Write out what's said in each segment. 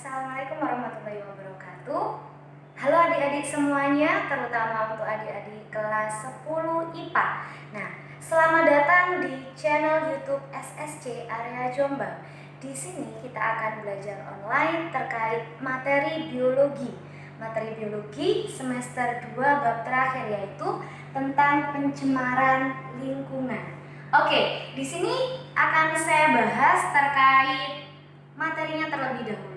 Assalamualaikum warahmatullahi wabarakatuh. Halo adik-adik semuanya, terutama untuk adik-adik kelas 10 IPA. Nah, selamat datang di channel YouTube SSC Area Jombang. Di sini kita akan belajar online terkait materi biologi. Materi biologi semester 2 bab terakhir, yaitu tentang pencemaran lingkungan. Oke, di sini akan saya bahas terkait materinya terlebih dahulu.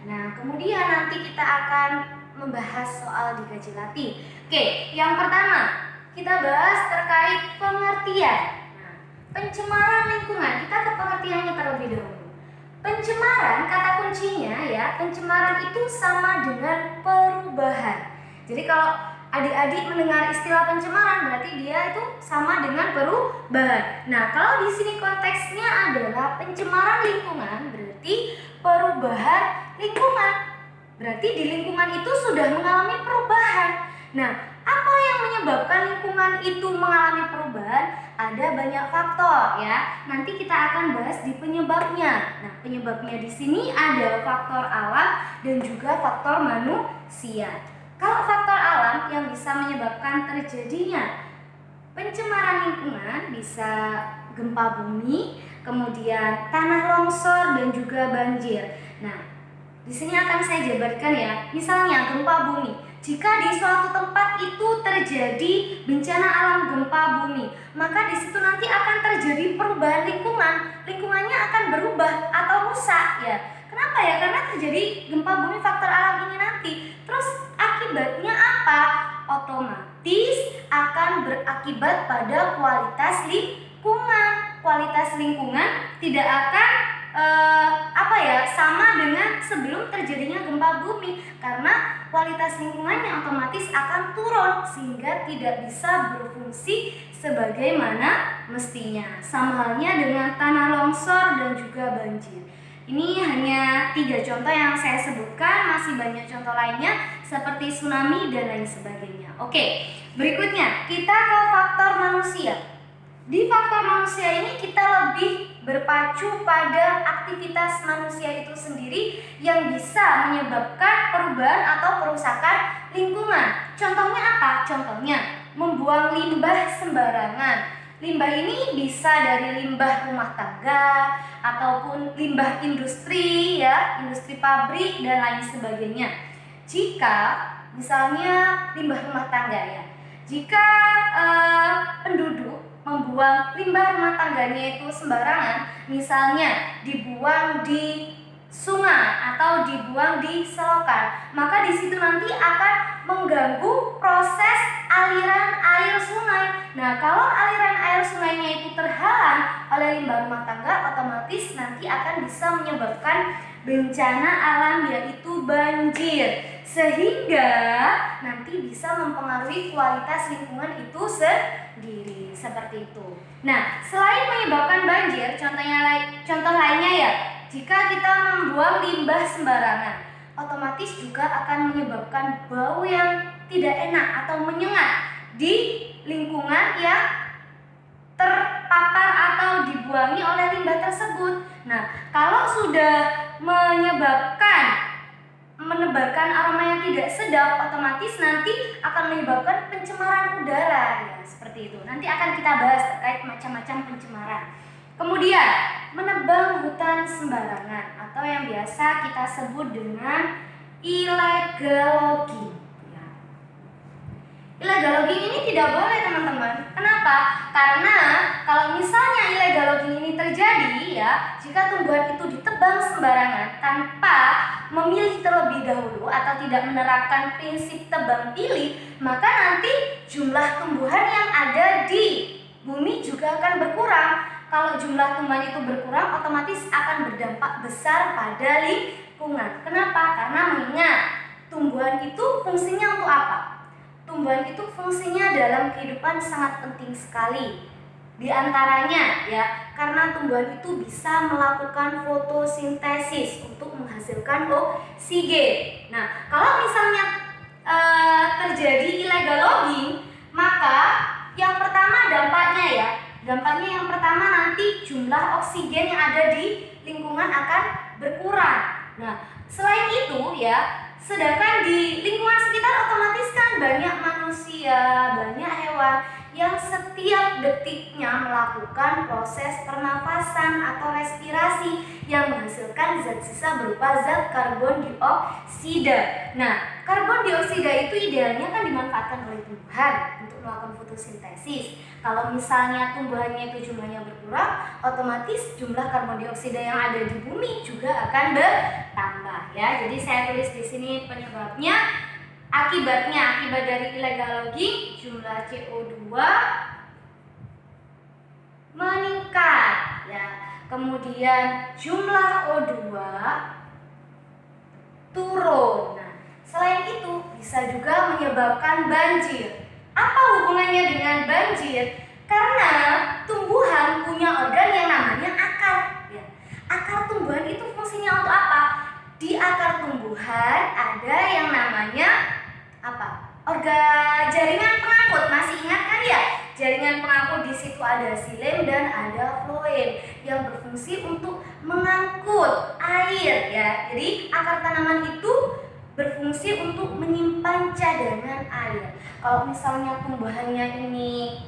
Nah, kemudian nanti kita akan membahas soal dikaji latih. Oke, yang pertama kita bahas terkait pengertian. Nah, pencemaran lingkungan, kita ke pengertiannya terlebih dahulu. Pencemaran, kata kuncinya ya, pencemaran itu sama dengan perubahan. Jadi kalau adik-adik mendengar istilah pencemaran, berarti dia itu sama dengan perubahan. Nah, kalau di sini konteksnya adalah pencemaran lingkungan, berarti perubahan lingkungan. Berarti di lingkungan itu sudah mengalami perubahan. Nah, apa yang menyebabkan lingkungan itu mengalami perubahan? Ada banyak faktor ya. Nanti kita akan bahas di penyebabnya. Nah, penyebabnya di sini ada faktor alam dan juga faktor manusia. Kalau faktor alam yang bisa menyebabkan terjadinya pencemaran lingkungan bisa gempa bumi, kemudian tanah longsor dan juga banjir. Nah, di sini akan saya jabarkan ya. Misalnya gempa bumi. Jika di suatu tempat itu terjadi bencana alam gempa bumi, maka di situ nanti akan terjadi perubahan lingkungan. Lingkungannya akan berubah atau rusak ya. Kenapa ya? Karena terjadi gempa bumi, faktor alam ini nanti. Terus akibatnya apa? Otomatis akan berakibat pada kualitas lingkungan. Kualitas lingkungan tidak akan sama dengan sebelum terjadinya gempa bumi, karena kualitas lingkungannya otomatis akan turun sehingga tidak bisa berfungsi sebagaimana mestinya. Sama halnya dengan tanah longsor dan juga banjir. Ini hanya 3 contoh yang saya sebutkan, masih banyak contoh lainnya seperti tsunami dan lain sebagainya. Oke, berikutnya kita ke faktor manusia. Di faktor manusia ini kita lebih berpacu pada aktivitas manusia itu sendiri yang bisa menyebabkan perubahan atau kerusakan lingkungan. Contohnya apa? Contohnya membuang limbah sembarangan. Limbah ini bisa dari limbah rumah tangga ataupun limbah industri ya, industri pabrik dan lain sebagainya. Jika misalnya limbah rumah tangga ya, jika penduduk membuang limbah rumah tangganya itu sembarangan, misalnya dibuang di sungai atau dibuang di selokan, maka di situ nanti akan mengganggu proses aliran air sungai. Nah, kalau aliran air sungainya itu terhalang oleh limbah rumah tangga, otomatis nanti akan bisa menyebabkan bencana alam yaitu banjir, sehingga nanti bisa mempengaruhi kualitas lingkungan itu sendiri, seperti itu. Nah, selain menyebabkan banjir, contoh lainnya ya, jika kita membuang limbah sembarangan, otomatis juga akan menyebabkan bau yang tidak enak atau menyengat di lingkungan yang terpapar atau dibuangi oleh limbah tersebut. Nah, kalau sudah menebarkan aroma yang tidak sedap, otomatis nanti akan menyebabkan pencemaran udara ya, seperti itu. Nanti akan kita bahas terkait macam-macam pencemaran. Kemudian, menebang hutan sembarangan atau yang biasa kita sebut dengan illegal logging. Illegal logging ini tidak boleh, teman-teman. Kenapa? Karena kalau misalnya illegal logging ini terjadi ya, jika tumbuhan itu ditebang sembarangan tanpa memilih terlebih dahulu atau tidak menerapkan prinsip tebang pilih, maka nanti jumlah tumbuhan yang ada di bumi juga akan berkurang. Kalau jumlah tumbuhan itu berkurang, otomatis akan berdampak besar pada lingkungan. Kenapa? Karena mengingat tumbuhan itu fungsinya untuk apa? Tumbuhan itu fungsinya dalam kehidupan sangat penting sekali. Di antaranya ya, karena tumbuhan itu bisa melakukan fotosintesis untuk menghasilkan oksigen. Nah, kalau misalnya terjadi illegal logging, maka yang pertama dampaknya yang pertama nanti jumlah oksigen yang ada di lingkungan akan berkurang. Nah, selain itu ya, sedangkan di lingkungan sekitar otomatis kan banyak manusia, banyak hewan yang setiap detiknya melakukan proses pernafasan atau respirasi yang menghasilkan zat sisa berupa zat karbon dioksida. Nah, karbon dioksida itu idealnya kan dimanfaatkan oleh tumbuhan untuk melakukan fotosintesis. Kalau misalnya tumbuhannya itu jumlahnya berkurang, otomatis jumlah karbon dioksida yang ada di bumi juga akan bertambah ya. Jadi saya tulis di sini penyebabnya. Akibat dari illegal logging, jumlah CO2 meningkat ya. Kemudian jumlah O2 turun. Nah, selain itu bisa juga menyebabkan banjir. Apa hubungannya dengan banjir? Karena tumbuhan punya organ yang namanya akar ya. Akar tumbuhan itu fungsinya untuk apa? Di akar tumbuhan ada yang namanya apa? Organ jaringan pengangkut. Masih ingat kan ya? Jaringan pengangkut, di situ ada xilem dan ada floem yang berfungsi untuk mengangkut air ya. Jadi akar tanaman itu berfungsi untuk menyimpan cadangan air. Kalau misalnya tumbuhannya ini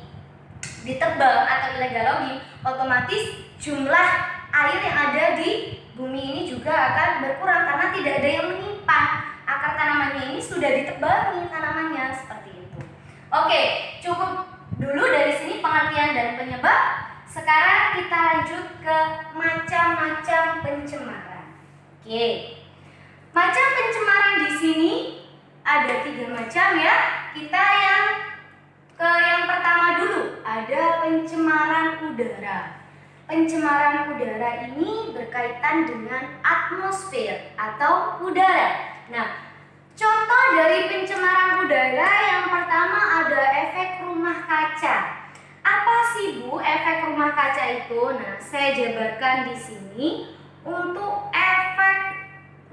ditebang atau illegal logging, otomatis jumlah air yang ada di bumi ini juga akan berkurang karena tidak ada yang menyimpan. Akar tanamannya ini sudah ditebangi tanamannya, seperti itu. Oke, cukup dulu dari sini pengertian dan penyebab. Sekarang kita lanjut ke macam-macam pencemaran. Oke, macam pencemaran di sini ada 3 macam ya. Kita yang pertama dulu, ada pencemaran udara. Pencemaran udara ini berkaitan dengan atmosfer atau udara. Nah, contoh dari pencemaran udara yang pertama ada efek rumah kaca. Apa sih Bu efek rumah kaca itu? Nah, saya jabarkan di sini. Untuk efek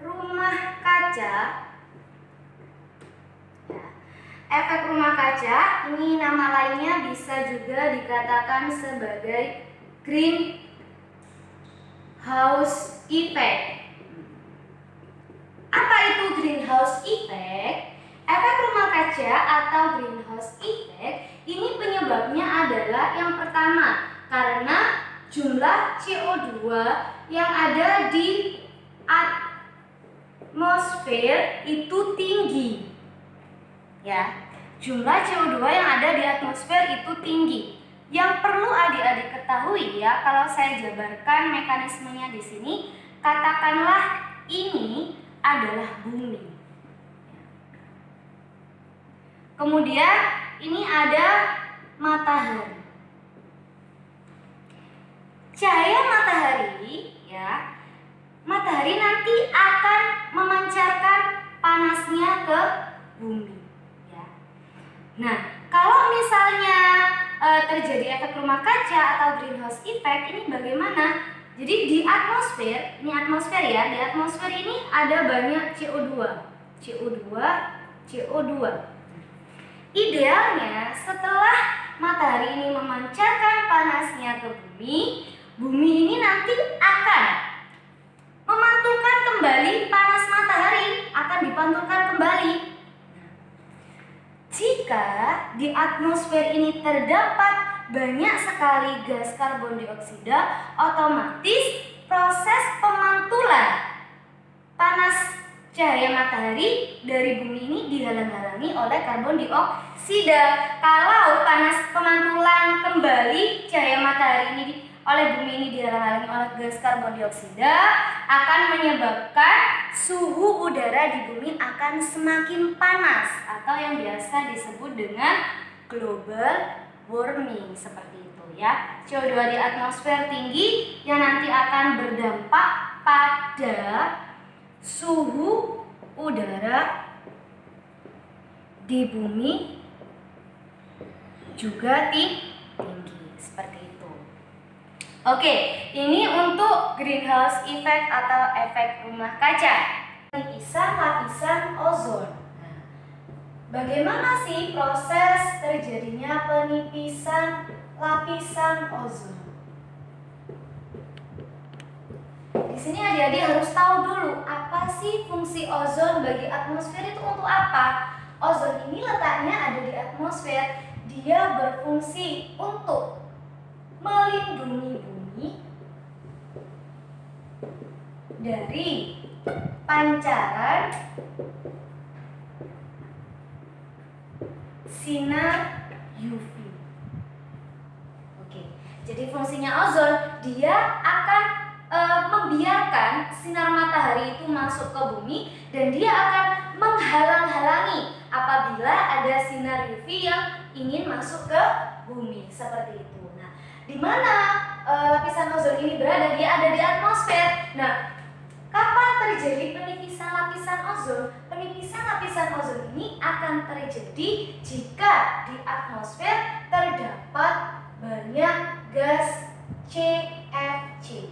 rumah kaca, ya, efek rumah kaca ini nama lainnya bisa juga dikatakan sebagai greenhouse effect. Apa itu greenhouse effect? Efek rumah kaca atau greenhouse effect ini penyebabnya adalah yang pertama, karena jumlah CO2 yang ada di atmosfer itu tinggi. Ya, jumlah CO2 yang ada di atmosfer itu tinggi. Yang perlu adik-adik ketahui ya, kalau saya jabarkan mekanismenya di sini, katakanlah ini adalah bumi. Kemudian ini ada matahari. Cahaya matahari ya, matahari nanti akan memancarkan panasnya ke bumi ya. Nah, kalau misalnya terjadi efek rumah kaca atau greenhouse effect ini bagaimana? Jadi di atmosfer, ini atmosfer ya, di atmosfer ini ada banyak CO2. Idealnya setelah matahari ini memancarkan panasnya ke bumi, bumi ini nanti akan memantulkan kembali panas matahari, akan dipantulkan kembali. Jika di atmosfer ini terdapat banyak sekali gas karbon dioksida, otomatis proses pemantulan panas cahaya matahari dari bumi ini dihalang-halangi oleh karbon dioksida. Kalau panas pemantulan kembali cahaya matahari ini oleh bumi ini dihalang-halangi oleh gas karbon dioksida, akan menyebabkan suhu udara di bumi akan semakin panas atau yang biasa disebut dengan global warming, seperti itu ya. CO2 di atmosfer tinggi yang nanti akan berdampak pada suhu udara di bumi juga tinggi, seperti itu. Oke, ini untuk greenhouse effect atau efek rumah kaca. Lapisan ozon. Bagaimana sih proses terjadinya penipisan lapisan ozon? di sini adik-adik harus tahu dulu apa sih fungsi ozon bagi atmosfer itu untuk apa. Ozon ini letaknya ada di atmosfer. Dia berfungsi untuk melindungi bumi dari pancaran sinar UV. Oke, jadi fungsinya ozon, dia akan membiarkan sinar matahari itu masuk ke bumi dan dia akan menghalang-halangi apabila ada sinar UV yang ingin masuk ke bumi seperti itu. Nah, di mana lapisan ozon ini berada? Dia ada di atmosfer. Nah, kapan terjadi penipisan lapisan ozon? Penipisan lapisan ozon ini akan terjadi jika di atmosfer terdapat banyak gas CFC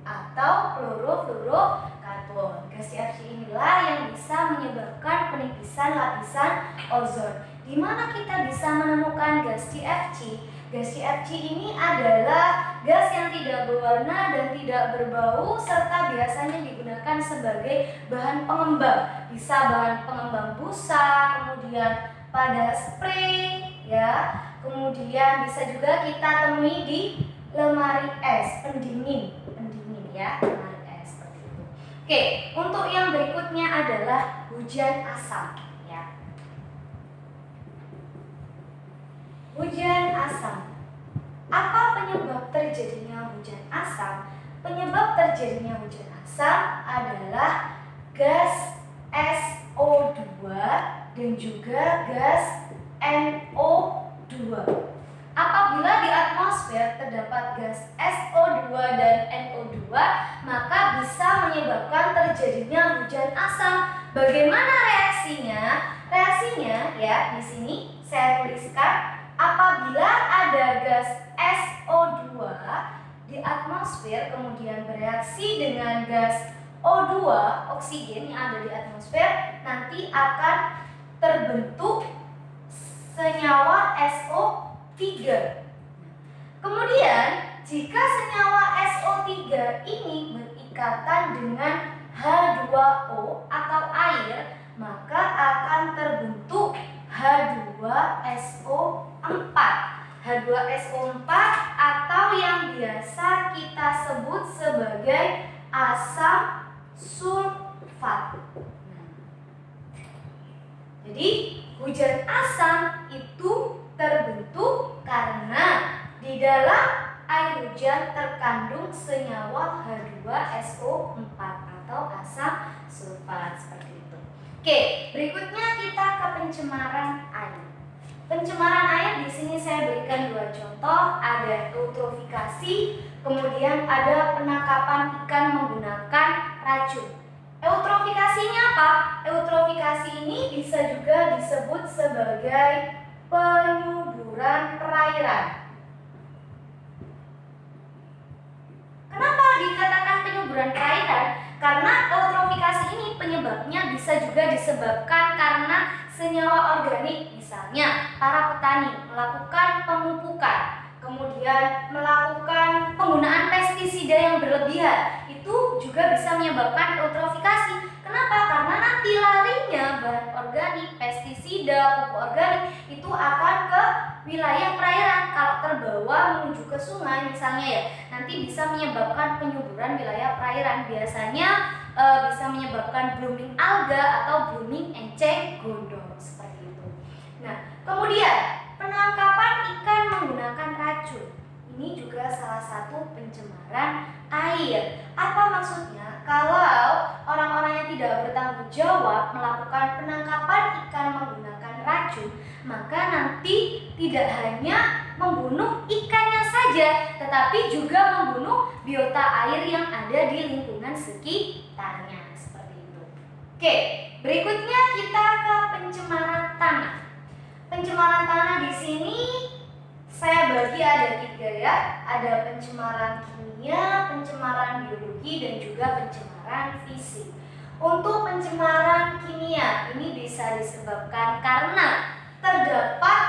atau klorofluorokarbon. Gas CFC inilah yang bisa menyebabkan penipisan lapisan ozon. Di mana kita bisa menemukan gas CFC? Gas CFC ini adalah gas yang tidak berwarna dan tidak berbau serta biasanya digunakan sebagai bahan pengembang. Bisa bahan pengembang busa, kemudian pada spray ya. Kemudian bisa juga kita temui di lemari es, pendingin ya, lemari es seperti itu. Oke, untuk yang berikutnya adalah hujan asam ya. Hujan asam. Apa penyebab terjadinya hujan asam? Penyebab terjadinya hujan asam adalah gas SO2 dan juga gas NO2. Apabila di atmosfer terdapat gas SO2 dan NO2, maka bisa menyebabkan terjadinya hujan asam. Bagaimana reaksinya? Reaksinya ya, di sini saya tuliskan, apabila ada gas SO2 di atmosfer kemudian bereaksi dengan gas O2, oksigen yang ada di atmosfer, nanti akan terbentuk senyawa SO3. Kemudian, jika senyawa SO3 ini berikatan dengan H2O atau air, maka akan terbentuk H2SO4. H2SO4 atau yang biasa kita sebut sebagai asam sulfat. Jadi hujan asam itu terbentuk karena di dalam air hujan terkandung senyawa H2SO4 atau asam sulfat seperti itu. Oke, berikutnya kita ke pencemaran air. Pencemaran air di sini saya berikan dua contoh, ada eutrofikasi, kemudian ada penangkapan ikan menggunakan racun. Eutrofikasinya apa? Eutrofikasi ini bisa juga disebut sebagai penyuburan perairan. Kenapa dikatakan penyuburan perairan? Karena eutrofikasi ini penyebabnya bisa juga disebabkan karena senyawa organik. Misalnya para petani melakukan pemupukan, kemudian melakukan penggunaan pestisida yang berlebihan, itu juga bisa menyebabkan eutrofikasi. Kenapa? Karena nanti larinya bahan organik, pestisida, pupuk organik itu akan ke wilayah perairan. Kalau terbawa menuju ke sungai misalnya ya, nanti bisa menyebabkan penyuburan wilayah perairan. Biasanya bisa menyebabkan blooming alga atau blooming enceng gondong seperti itu. Nah, kemudian penangkapan ikan menggunakan racun. Ini juga salah satu pencemaran air. Apa maksudnya? Kalau orang-orang yang tidak bertanggung jawab melakukan penangkapan ikan menggunakan racun, maka nanti tidak hanya membunuh ikannya saja, tetapi juga membunuh biota air yang ada di lingkungan sekitarnya. Seperti itu. Oke, berikutnya kita ke pencemaran tanah. Pencemaran tanah di sini saya bagi ada 3 ya. Ada pencemaran kimia, pencemaran biologi, dan juga pencemaran fisik. Untuk pencemaran kimia ini bisa disebabkan karena terdapat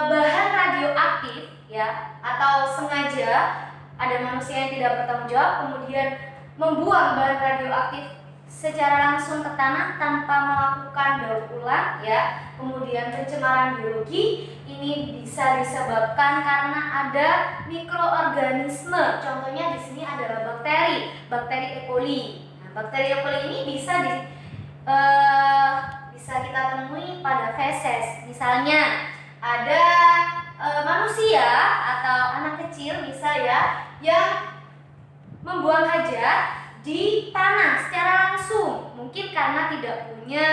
bahan radioaktif ya, atau sengaja ada manusia yang tidak bertanggung jawab kemudian membuang bahan radioaktif secara langsung ke tanah tanpa melakukan daur ulang ya. Kemudian pencemaran biologi ini bisa disebabkan karena ada mikroorganisme. Contohnya di sini adalah bakteri E. coli. Nah, bakteri E. coli ini bisa kita temui pada feses. Misalnya ada manusia atau anak kecil misalnya yang membuang hajat di tanah secara langsung, mungkin karena tidak punya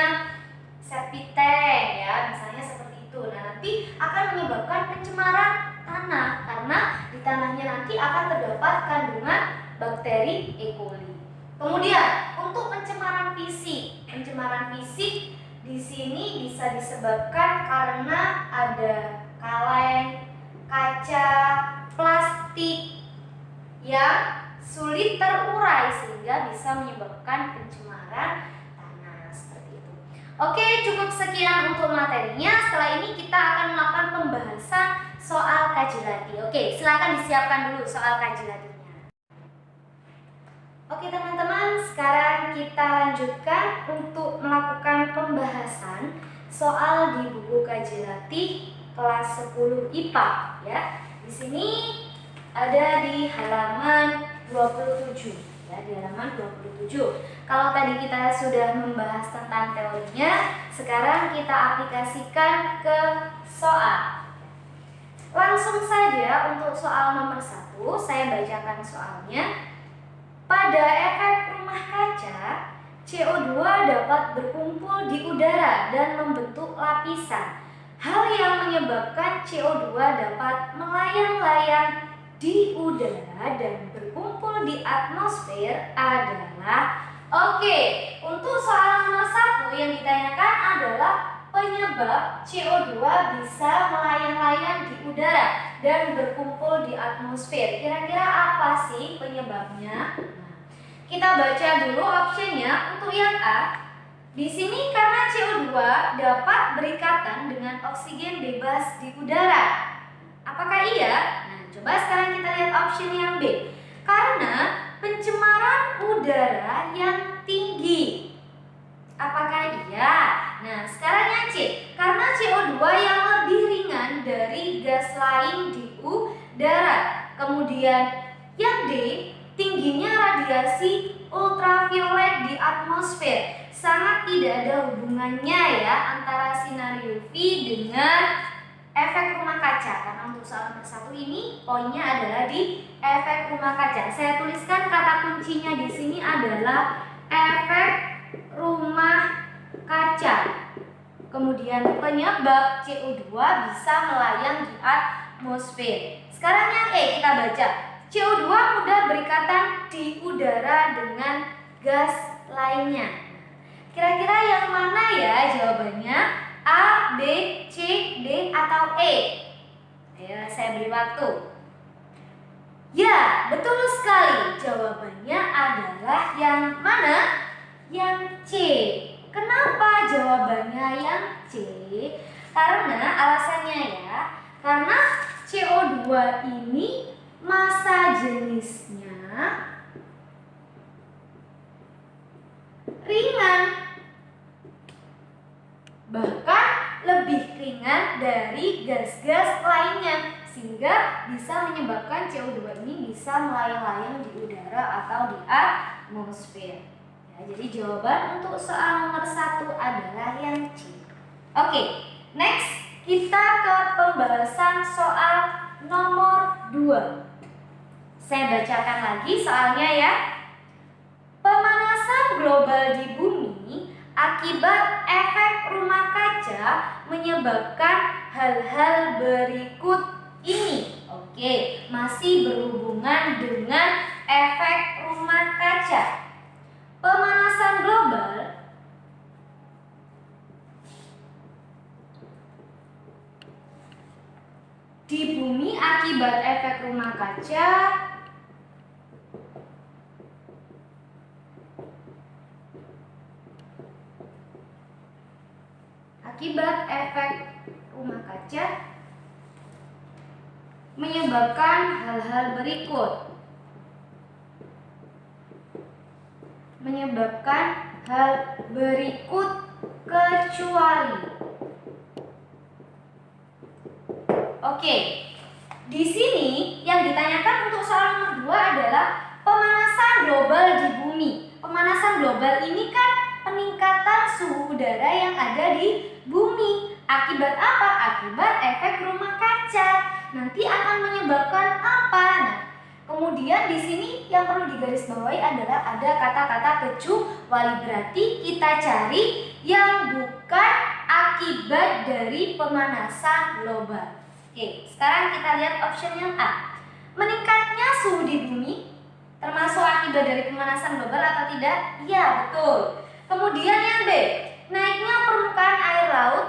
septic tank ya, misalnya seperti itu. Nah, nanti akan menyebabkan pencemaran tanah karena di tanahnya nanti akan terdapat kandungan bakteri E. coli. Kemudian untuk pencemaran fisik di sini bisa disebabkan karena ada kaleng, kaca, plastik yang sulit terurai sehingga bisa menyebabkan pencemaran tanah seperti itu. Oke, cukup sekian untuk materinya. Setelah ini kita akan melakukan pembahasan soal kajilati. Oke, silakan disiapkan dulu soal kajilatinya. Oke teman-teman, sekarang kita lanjutkan untuk melakukan pembahasan soal di buku kajilati kelas 10 IPA ya. Di sini ada di halaman 27 ya, di halaman 27. Kalau tadi kita sudah membahas tentang teorinya, sekarang kita aplikasikan ke soal. Langsung saja untuk soal nomor 1, saya bacakan soalnya. Pada efek rumah kaca, CO2 dapat berkumpul di udara dan membentuk lapisan. Hal yang menyebabkan CO2 dapat melayang-layang di udara dan berkumpul di atmosfer adalah untuk soal nomor 1 yang ditanyakan adalah penyebab CO2 bisa melayang-layang di udara dan berkumpul di atmosfer. Kira-kira apa sih penyebabnya? Kita baca dulu optionnya. Untuk yang A, di sini karena CO2 dapat berikatan dengan oksigen bebas di udara. Apakah iya? Nah, coba sekarang kita lihat option yang B. Karena pencemaran udara yang tinggi. Apakah iya? Nah, sekarang yang C. Karena CO2 yang lebih ringan dari gas lain di udara. Kemudian yang D, tingginya radiasi ultraviolet di atmosfer. Sangat tidak ada hubungannya ya antara sinar UV dengan efek rumah kaca. Karena untuk soal nomor 1 ini poinnya adalah di efek rumah kaca. Saya tuliskan kata kuncinya di sini adalah efek rumah kaca. Kemudian penyebab CO2 bisa melayang di atmosfer. Sekarang yang E kita baca. CO2 mudah berikatan di udara dengan gas lainnya. Kira-kira yang mana ya jawabannya? A, B, C, D, atau E? Ayo saya beri waktu. Ya, betul sekali. Jawabannya adalah yang mana? Yang C. Kenapa jawabannya yang C? Karena alasannya ya, karena CO2 ini massa jenisnya ringan, bahkan lebih ringan dari gas-gas lainnya, sehingga bisa menyebabkan CO2 ini bisa melayang-layang di udara atau di atmosfer. Ya, jadi jawaban untuk soal nomor 1 adalah yang C. Oke, next kita ke pembahasan soal nomor 2. Saya bacakan lagi soalnya ya. Pemanasan global di bumi akibat efek rumah kaca menyebabkan hal-hal berikut ini. Oke, masih berhubungan dengan efek rumah kaca. Pemanasan global di bumi akibat efek rumah kaca menyebabkan hal-hal berikut. menyebabkan hal berikut kecuali. Oke. Di sini yang ditanyakan untuk soal nomor 2 adalah pemanasan global di bumi. Pemanasan global ini kan peningkatan suhu udara yang ada di bumi. Akibat apa? Akibat efek rumah kaca. Nanti akan menyebabkan apa? Nah, kemudian di sini yang perlu digarisbawahi adalah ada kata-kata kecuali. Berarti kita cari yang bukan akibat dari pemanasan global. Oke, sekarang kita lihat option yang A. Meningkatnya suhu di bumi termasuk akibat dari pemanasan global atau tidak? Iya, betul. Kemudian yang B, naiknya permukaan air laut.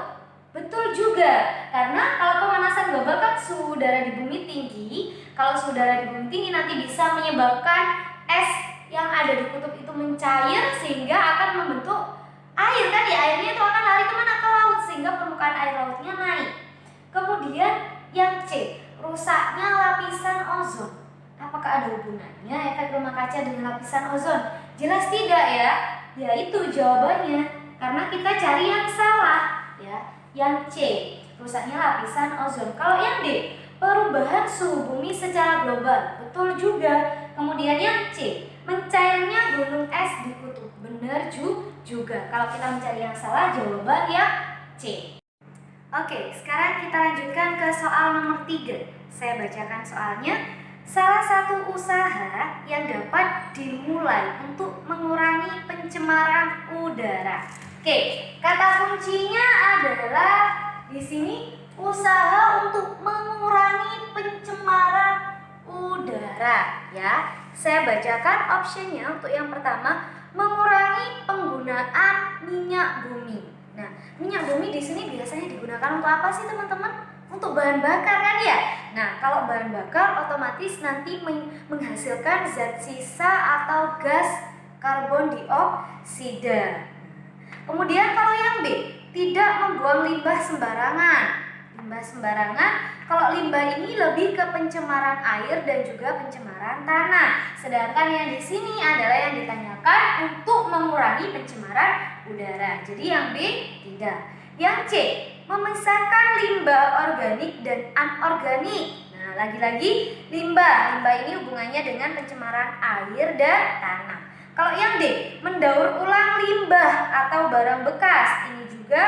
Betul juga, karena kalau pemanasan global kan suhu udara di bumi tinggi. Kalau suhu udara di bumi tinggi nanti bisa menyebabkan es yang ada di kutub itu mencair sehingga akan membentuk air kan ya, airnya itu akan lari kemana? Ke laut sehingga permukaan air lautnya naik. Kemudian yang C, rusaknya lapisan ozon. Apakah ada hubungannya efek rumah kaca dengan lapisan ozon? Jelas tidak ya. Ya itu jawabannya. Karena kita cari yang salah ya. Yang C, rusaknya lapisan ozon. Kalau yang D, perubahan suhu bumi secara global. Betul juga. Kemudian yang C, mencairnya gunung es di kutub. Benar juga. Kalau kita mencari yang salah, jawaban yang C. Oke, sekarang kita lanjutkan ke soal nomor 3. Saya bacakan soalnya. Salah satu usaha yang dapat dimulai untuk mengurangi pencemaran udara. Oke, kata kuncinya adalah di sini usaha untuk mengurangi pencemaran udara ya. Saya bacakan optionnya. Untuk yang pertama, mengurangi penggunaan minyak bumi. Nah, minyak bumi di sini biasanya digunakan untuk apa sih teman-teman? Untuk bahan bakar kan ya? Nah, kalau bahan bakar otomatis nanti menghasilkan zat sisa atau gas karbon dioksida. Kemudian kalau yang B, tidak membuang limbah sembarangan. Limbah sembarangan, kalau limbah ini lebih ke pencemaran air dan juga pencemaran tanah. Sedangkan yang di sini adalah yang ditanyakan untuk mengurangi pencemaran udara. Jadi yang B tidak. Yang C, memisahkan limbah organik dan anorganik. Nah, lagi-lagi limbah. Limbah ini hubungannya dengan pencemaran air dan tanah. Kalau yang D, mendaur ulang limbah atau barang bekas. Ini juga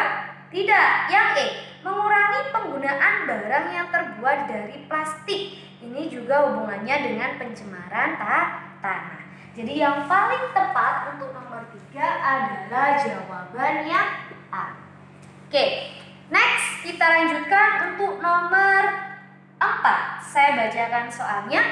tidak. Yang E, mengurangi penggunaan barang yang terbuat dari plastik. Ini juga hubungannya dengan pencemaran tanah. Jadi yang paling tepat untuk nomor 3 adalah jawaban yang A. Oke, next kita lanjutkan untuk nomor 4. Saya bacakan soalnya.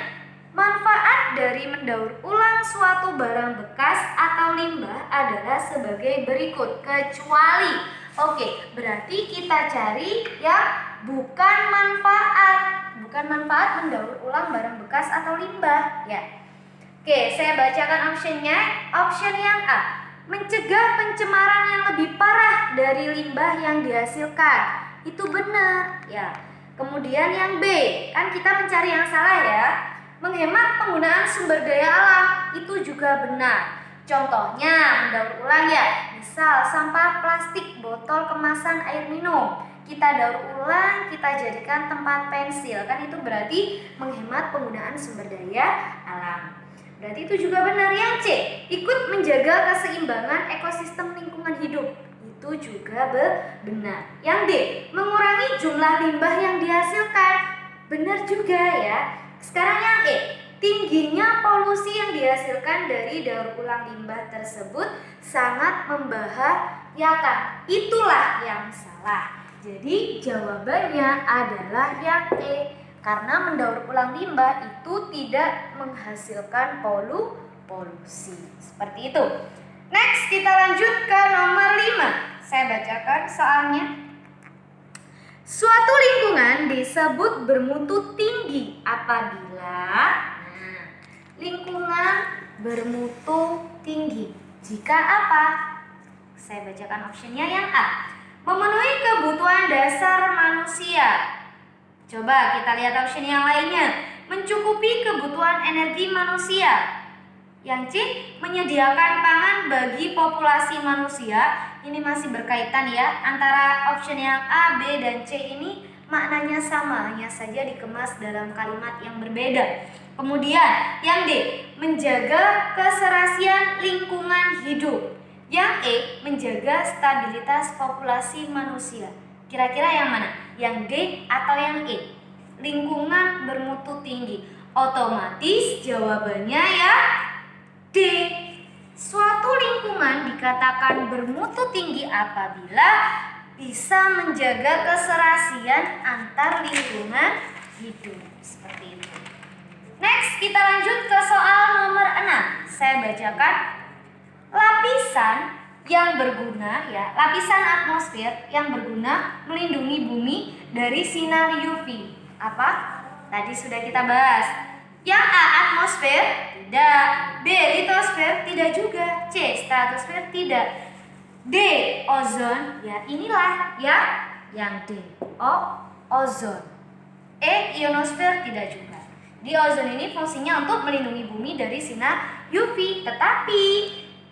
Manfaat dari mendaur ulang suatu barang bekas atau limbah adalah sebagai berikut, kecuali. Oke, berarti kita cari yang bukan manfaat. Bukan manfaat mendaur ulang barang bekas atau limbah ya. Oke, saya bacakan optionnya. Option yang A, mencegah pencemaran yang lebih parah dari limbah yang dihasilkan. Itu benar ya. Kemudian yang B, kan kita mencari yang salah ya. Menghemat penggunaan sumber daya alam. Itu juga benar. Contohnya mendaur ulang ya. Misal sampah plastik, botol kemasan air minum, kita daur ulang, kita jadikan tempat pensil. Kan itu berarti menghemat penggunaan sumber daya alam. Berarti itu juga benar. Yang C, ikut menjaga keseimbangan ekosistem lingkungan hidup. Itu juga benar. Yang D, mengurangi jumlah limbah yang dihasilkan. Benar juga ya. Sekarang yang E, tingginya polusi yang dihasilkan dari daur ulang limbah tersebut sangat membahayakan. Itulah yang salah. Jadi jawabannya adalah yang E. Karena mendaur ulang limbah itu tidak menghasilkan polusi. Seperti itu. Next kita lanjut ke nomor 5. Saya bacakan soalnya. Suatu lingkungan disebut bermutu tinggi apabila lingkungan bermutu tinggi jika apa? Saya bacakan optionnya yang A, memenuhi kebutuhan dasar manusia. Coba kita lihat option yang lainnya. Mencukupi kebutuhan energi manusia. Yang C, menyediakan pangan bagi populasi manusia. Ini masih berkaitan ya, antara option yang A, B, dan C ini maknanya sama, hanya saja dikemas dalam kalimat yang berbeda. Kemudian yang D, menjaga keserasian lingkungan hidup. Yang E, menjaga stabilitas populasi manusia. Kira-kira yang mana? Yang D atau yang E? Lingkungan bermutu tinggi. Otomatis jawabannya ya D. Suatu lingkungan dikatakan bermutu tinggi apabila bisa menjaga keserasian antar lingkungan hidup. Seperti itu. Next, kita lanjut ke soal nomor 6. Saya bacakan. Lapisan yang berguna ya, lapisan atmosfer yang berguna melindungi bumi dari sinar UV. Apa? Tadi sudah kita bahas. Yang A, atmosfer, tidak. B, litosfer, tidak juga. C, stratosfer, tidak. D, ozon, ya inilah ya yang D. Ozon. E, ionosfer, tidak juga. Di ozon ini fungsinya untuk melindungi bumi dari sinar UV, tetapi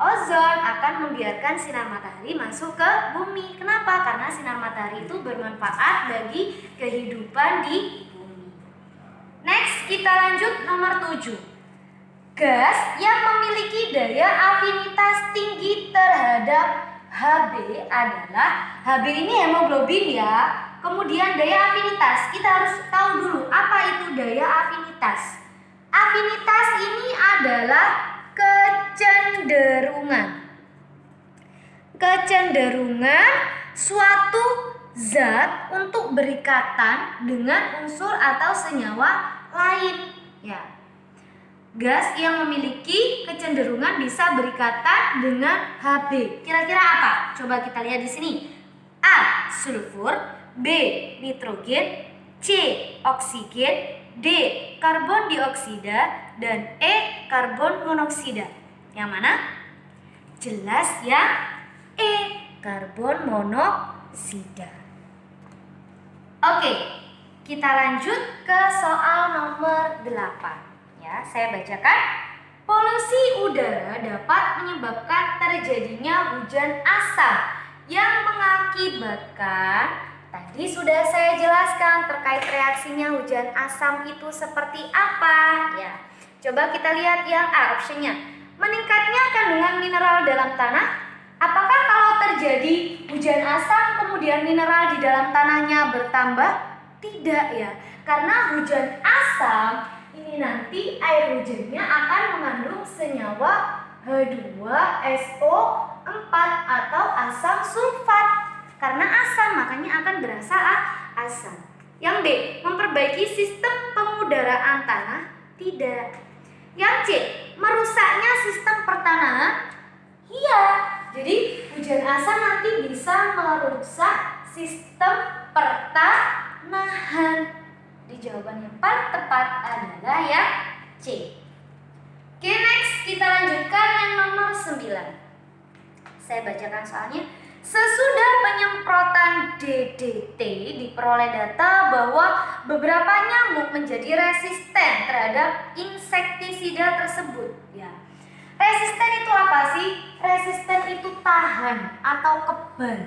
ozon akan membiarkan sinar matahari masuk ke bumi. Kenapa? Karena sinar matahari itu bermanfaat bagi kehidupan di bumi. Next, kita lanjut nomor 7. Gas yang memiliki daya afinitas tinggi terhadap Hb adalah, Hb ini hemoglobin ya. Kemudian daya afinitas, kita harus tahu dulu apa itu daya afinitas. Afinitas ini adalah kecenderungan suatu zat untuk berikatan dengan unsur atau senyawa lain ya. Gas yang memiliki kecenderungan bisa berikatan dengan Hb. Kira-kira apa? Coba kita lihat di sini. A, sulfur, B, nitrogen, C, oksigen, D, karbon dioksida, dan E, karbon monoksida. Yang mana? Jelas ya, E, karbon monoksida. Oke, kita lanjut ke soal nomor 8. Ya, saya bacakan. Polusi udara dapat menyebabkan terjadinya hujan asam yang mengakibatkan, tadi sudah saya jelaskan terkait reaksinya hujan asam itu seperti apa ya. Coba kita lihat yang A, optionnya. Meningkatnya kandungan mineral dalam tanah. Apakah kalau terjadi hujan asam kemudian mineral di dalam tanahnya bertambah? Tidak ya, karena hujan asam ini nanti air hujannya akan mengandung senyawa H2SO4 atau asam sulfat. Karena asam makanya akan berasa asam. Yang D, memperbaiki sistem pengudaraan tanah. Tidak. Yang C, merusaknya sistem pertanahan. Iya. Jadi hujan asam nanti bisa merusak sistem pertanahan. Di jawaban yang paling tepat adalah yang C. Oke, next kita lanjutkan yang nomor 9. Saya bacakan soalnya. Sesudah penyemprotan DDT diperoleh data bahwa beberapa nyamuk menjadi resisten terhadap insektisida tersebut. Ya. Resisten itu apa sih? Resisten itu tahan atau kebal.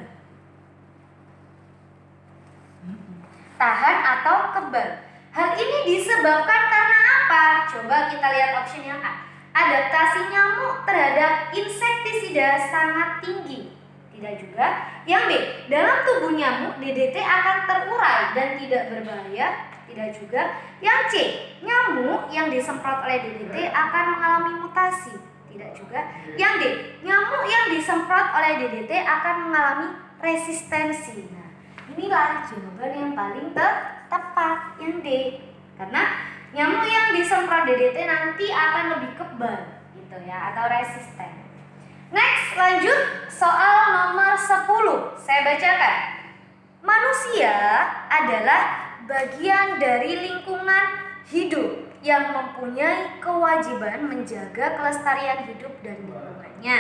Tahan atau kebal. Hal ini disebabkan karena apa? Coba kita lihat option yang A. Adaptasi nyamuk terhadap insektisida sangat tinggi. Tidak juga. Yang B, dalam tubuh nyamuk DDT akan terurai dan tidak berbahaya. Tidak juga. Yang C, nyamuk yang disemprot oleh DDT akan mengalami mutasi. Tidak juga. Yang D, nyamuk yang disemprot oleh DDT akan mengalami resistensi. Nah, inilah jawaban yang paling tepat, yang D. Karena nyamuk yang disemprot DDT nanti akan lebih kebal gitu ya, atau resisten. Next, lanjut soal nomor 10. Saya bacakan. Manusia adalah bagian dari lingkungan hidup yang mempunyai kewajiban menjaga kelestarian hidup dan lingkungannya.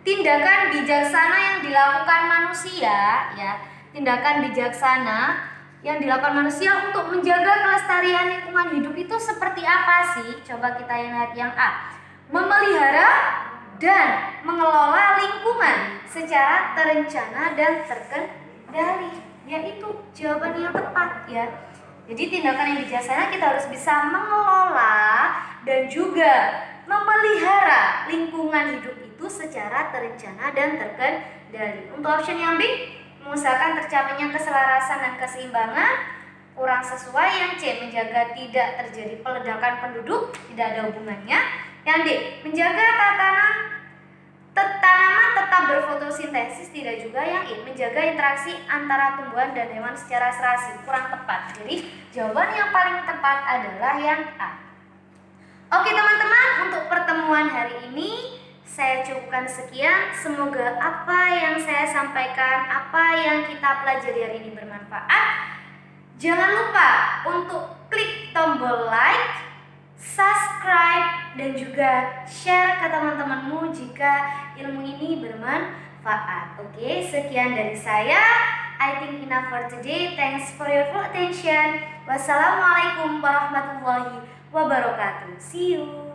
Tindakan bijaksana yang dilakukan manusia ya, tindakan bijaksana yang dilakukan manusia untuk menjaga kelestarian lingkungan hidup itu seperti apa sih? Coba kita lihat yang A. memelihara dan mengelola lingkungan secara terencana dan terkendali. Yaitu jawaban yang tepat ya. Jadi tindakan yang bijaksana kita harus bisa mengelola dan juga memelihara lingkungan hidup itu secara terencana dan terkendali. Untuk option yang B, mengusahakan tercapainya keselarasan dan keseimbangan. Kurang sesuai. Yang C, menjaga tidak terjadi peledakan penduduk, tidak ada hubungannya. Yang D, menjaga tanaman tetap berfotosintesis, tidak juga. Yang I, menjaga interaksi antara tumbuhan dan hewan secara serasi, kurang tepat. Jadi jawaban yang paling tepat adalah yang A. Oke teman-teman, untuk pertemuan hari ini saya cukupkan sekian. Semoga apa yang saya sampaikan, apa yang kita pelajari hari ini bermanfaat. Jangan lupa untuk klik tombol like, subscribe, dan juga share ke teman-temanmu jika ilmu ini bermanfaat. Oke, sekian dari saya. I think enough for today. Thanks for your full attention. Wassalamualaikum warahmatullahi wabarakatuh. See you.